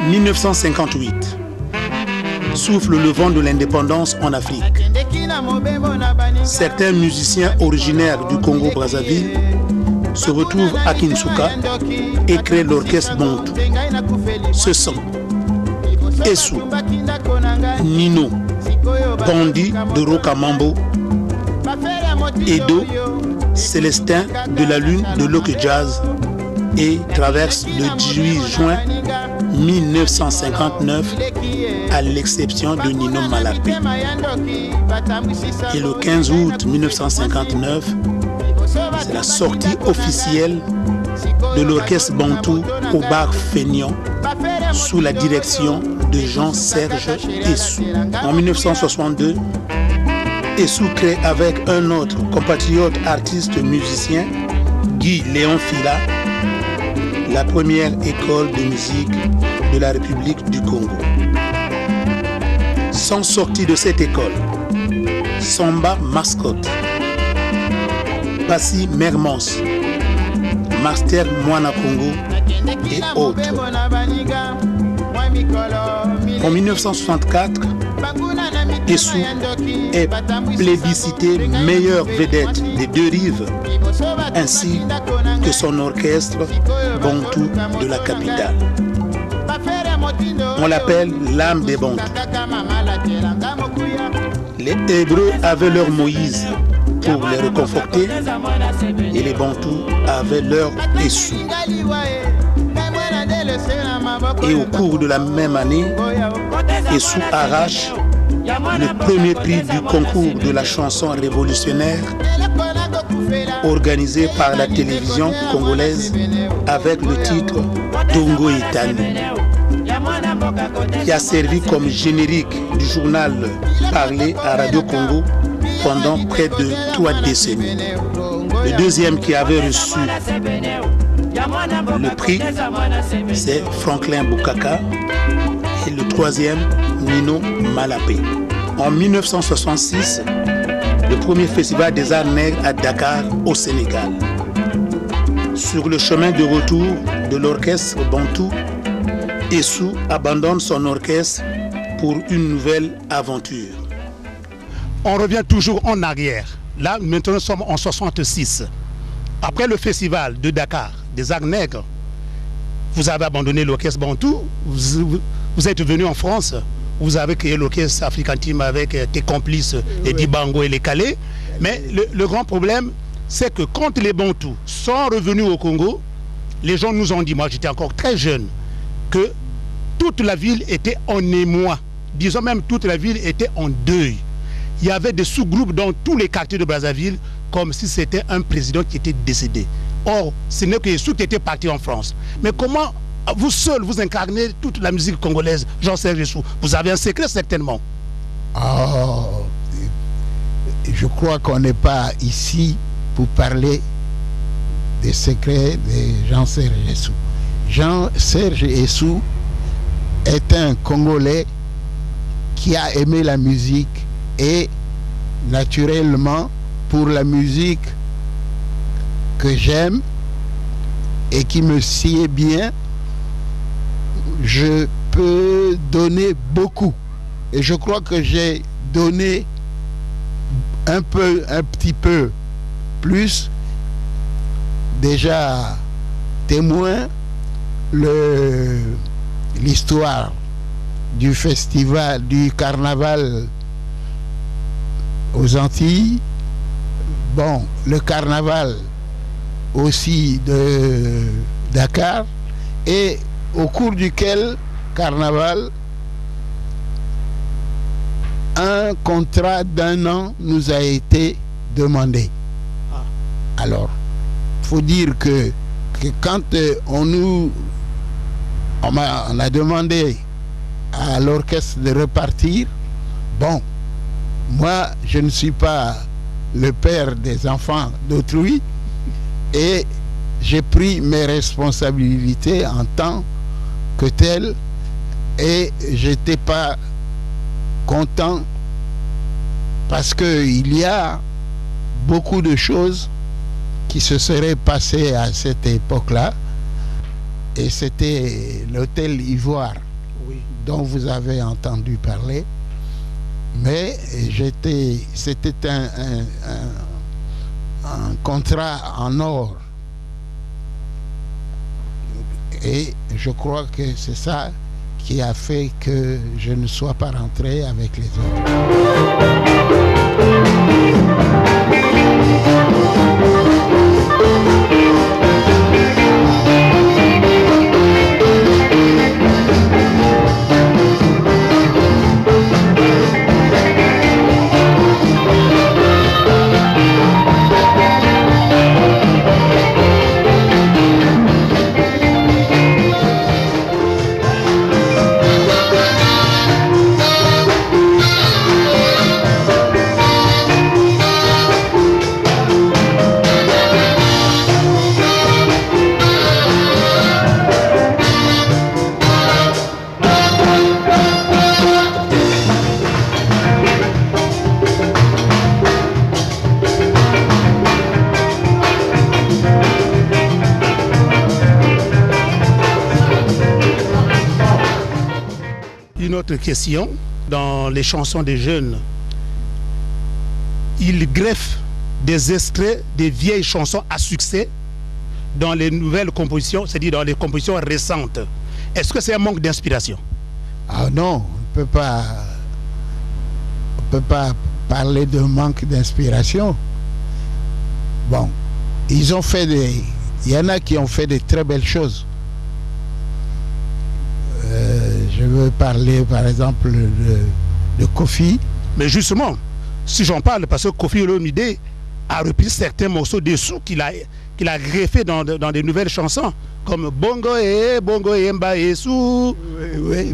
1958. Souffle le vent de l'indépendance en Afrique. Certains musiciens originaires du Congo-Brazzaville se retrouvent à Kinshasa et créent l'orchestre Bantou. Ce sont Essou, Nino, Bandi de Rokamambo, Edo, Célestin de la Lune de Loke Jazz et traverse le 18 juin 1959 à l'exception de Nino Malapé. Et le 15 août 1959, c'est la sortie officielle de l'orchestre Bantou au bar Feignant sous la direction de Jean-Serge Essou. En 1962, Essou crée avec un autre compatriote artiste musicien, Guy Léon Fila, la première école de musique de la République du Congo. Sont sortis de cette école Samba Mascotte, Passi Mermons, Master Moana Congo et autres. En 1964, Essou est plébiscité meilleure vedette des deux rives, ainsi que son orchestre Bantou de la capitale. On l'appelle l'âme des Bantous. Les Hébreux avaient leur Moïse pour les réconforter et les Bantous avaient leur Essou. Et au cours de la même année, Essou arrache le premier prix du concours de la chanson révolutionnaire organisé par la télévision congolaise avec le titre Tongo Etani, qui a servi comme générique du journal parlé à Radio Congo pendant près de 3 décennies. Le deuxième qui avait reçu le prix, c'est Franklin Boukaka, et le troisième, Nino Malapé. En 1966, le premier festival des arts nègres à Dakar, au Sénégal. Sur le chemin de retour de l'orchestre Bantou, Essou abandonne son orchestre pour une nouvelle aventure. On revient toujours en arrière. Là, maintenant, nous sommes en 66. Après le festival de Dakar des arts nègres, vous avez abandonné l'orchestre Bantou, vous êtes venu en France, vous avez créé l'orchestre African Team avec tes complices, les Dibango et les Calais. Mais le grand problème, c'est que quand les Bantous sont revenus au Congo, les gens nous ont dit, moi j'étais encore très jeune, que toute la ville était en émoi. Disons même toute la ville était en deuil. Il y avait des sous-groupes dans tous les quartiers de Brazzaville, comme si c'était un président qui était décédé. Or, ce n'est que Essou qui était parti en France. Mais comment vous seul, vous incarnez toute la musique congolaise, Jean-Serge Essou? Vous avez un secret certainement. Oh, je crois qu'on n'est pas ici pour parler des secrets de Jean-Serge Essou. Jean-Serge Essou est un Congolais qui a aimé la musique et naturellement pour la musique que j'aime et qui me sied bien, je peux donner beaucoup. Et je crois que j'ai donné un petit peu plus. Déjà témoin l'histoire du festival, du carnaval aux Antilles. Bon, le carnaval aussi de Dakar, et au cours duquel carnaval, un contrat d'1 an nous a été demandé. Alors, il faut dire que quand on a demandé à l'orchestre de repartir, bon, moi je ne suis pas le père des enfants d'autrui et j'ai pris mes responsabilités en tant que tel et j'étais pas content parce qu'il y a beaucoup de choses qui se seraient passées à cette époque-là, et c'était l'hôtel Ivoire dont vous avez entendu parler. Mais c'était un contrat en or. Et je crois que c'est ça qui a fait que je ne sois pas rentré avec les autres. Une autre question, dans les chansons des jeunes, ils greffent des extraits des vieilles chansons à succès dans les nouvelles compositions, c'est-à-dire dans les compositions récentes. Est-ce que c'est un manque d'inspiration? Ah non, on ne peut pas parler de manque d'inspiration. Bon, il y en a qui ont fait des très belles choses. Je veux parler par exemple de Kofi. Mais justement, si j'en parle, parce que Kofi Olomide a repris certains morceaux dessous qu'il a greffés dans des nouvelles chansons, comme Bongo e Mba et Sou.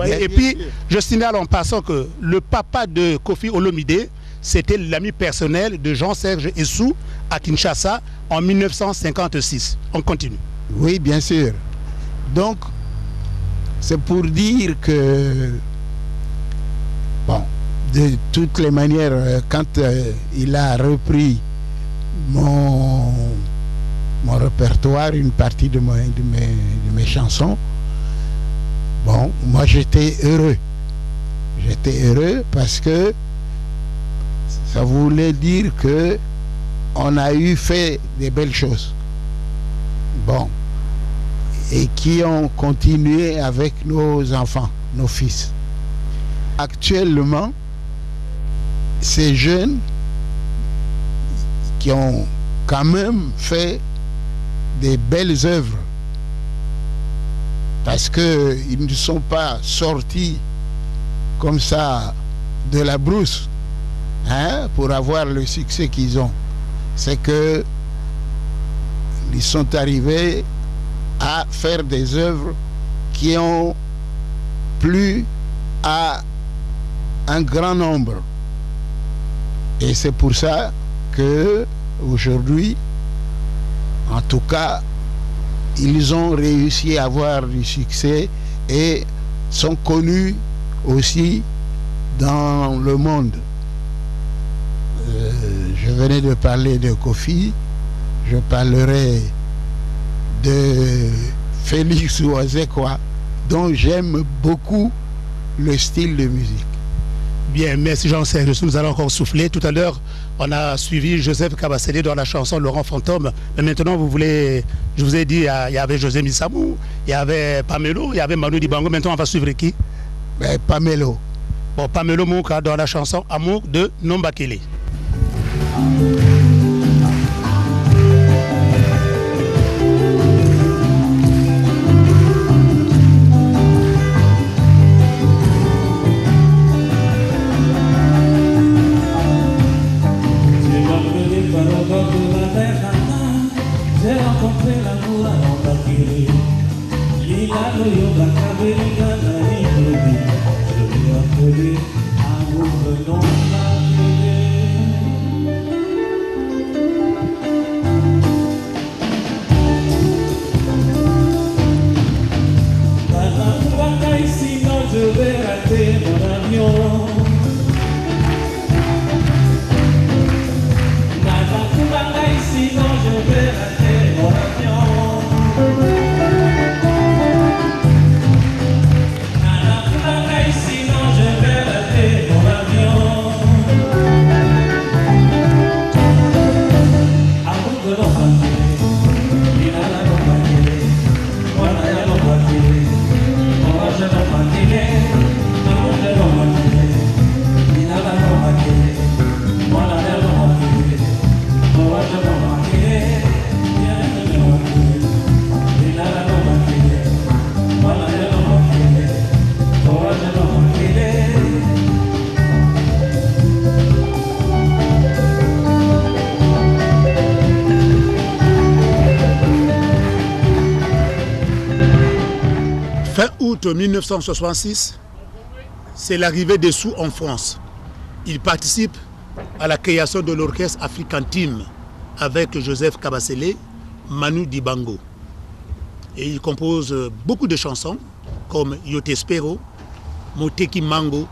Et puis, je signale en passant que le papa de Kofi Olomide, c'était l'ami personnel de Jean-Serge Essou à Kinshasa en 1956. On continue. Oui, bien sûr. Donc, c'est pour dire que, bon, de toutes les manières, quand il a repris mon répertoire, une partie de mes chansons, bon, moi j'étais heureux. J'étais heureux parce que ça voulait dire que on a fait des belles choses. Bon. Et qui ont continué avec nos enfants, nos fils. Actuellement, ces jeunes qui ont quand même fait des belles œuvres, parce qu'ils ne sont pas sortis comme ça de la brousse, hein, pour avoir le succès qu'ils ont. C'est que ils sont arrivés à faire des œuvres qui ont plu à un grand nombre. Et c'est pour ça que aujourd'hui, en tout cas, ils ont réussi à avoir du succès et sont connus aussi dans le monde. Je venais de parler de Kofi, je parlerai de Félix Ouazekwa, dont j'aime beaucoup le style de musique. Bien, merci Jean-Serge. Nous allons encore souffler. Tout à l'heure, on a suivi Joseph Kabasele dans la chanson Laurent Fantôme. Mais maintenant, je vous ai dit, il y avait José Missamou, il y avait Pamelo, il y avait Manu Dibango. Maintenant, on va suivre qui? Pamelo. Bon, Pamelo Mouka dans la chanson Amour de Nombakele. août 1966, c'est l'arrivée d'Essou en France. Il participe à la création de l'orchestre African Team avec Joseph Kabasele, Manu Dibango. Et il compose beaucoup de chansons comme Yotespero, Moteki Mango,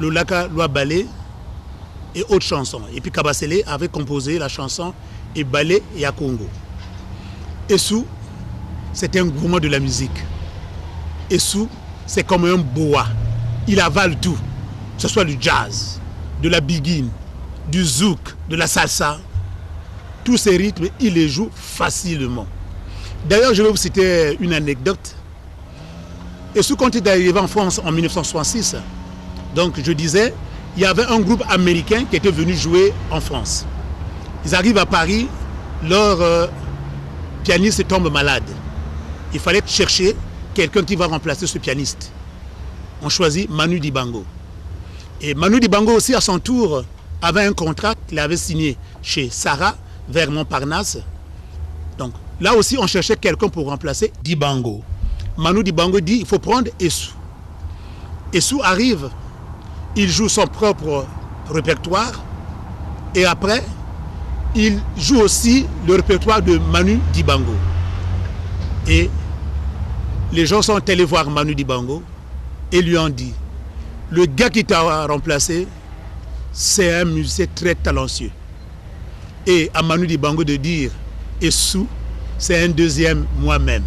Lolaka Loabale et autres chansons. Et puis Kabasele avait composé la chanson Ebale et à Congo. Essou, c'est un gourmand de la musique. Essou, c'est comme un boa. Il avale tout, que ce soit du jazz, de la biguine, du zouk, de la salsa. Tous ces rythmes, il les joue facilement. D'ailleurs, je vais vous citer une anecdote. Essou, quand il est arrivé en France en 1966, donc je disais, il y avait un groupe américain qui était venu jouer en France. Ils arrivent à Paris, leur pianiste tombe malade. Il fallait chercher quelqu'un qui va remplacer ce pianiste. On choisit Manu Dibango. Et Manu Dibango aussi, à son tour, avait un contrat qu'il avait signé chez Sarah, vers Montparnasse. Donc là aussi, on cherchait quelqu'un pour remplacer Dibango. Manu Dibango dit, il faut prendre Essou. Essou arrive, il joue son propre répertoire, et après, il joue aussi le répertoire de Manu Dibango. Et les gens sont allés voir Manu Dibango et lui ont dit, le gars qui t'a remplacé, c'est un musicien très talentueux. Et à Manu Dibango de dire, Essou, c'est un deuxième moi-même.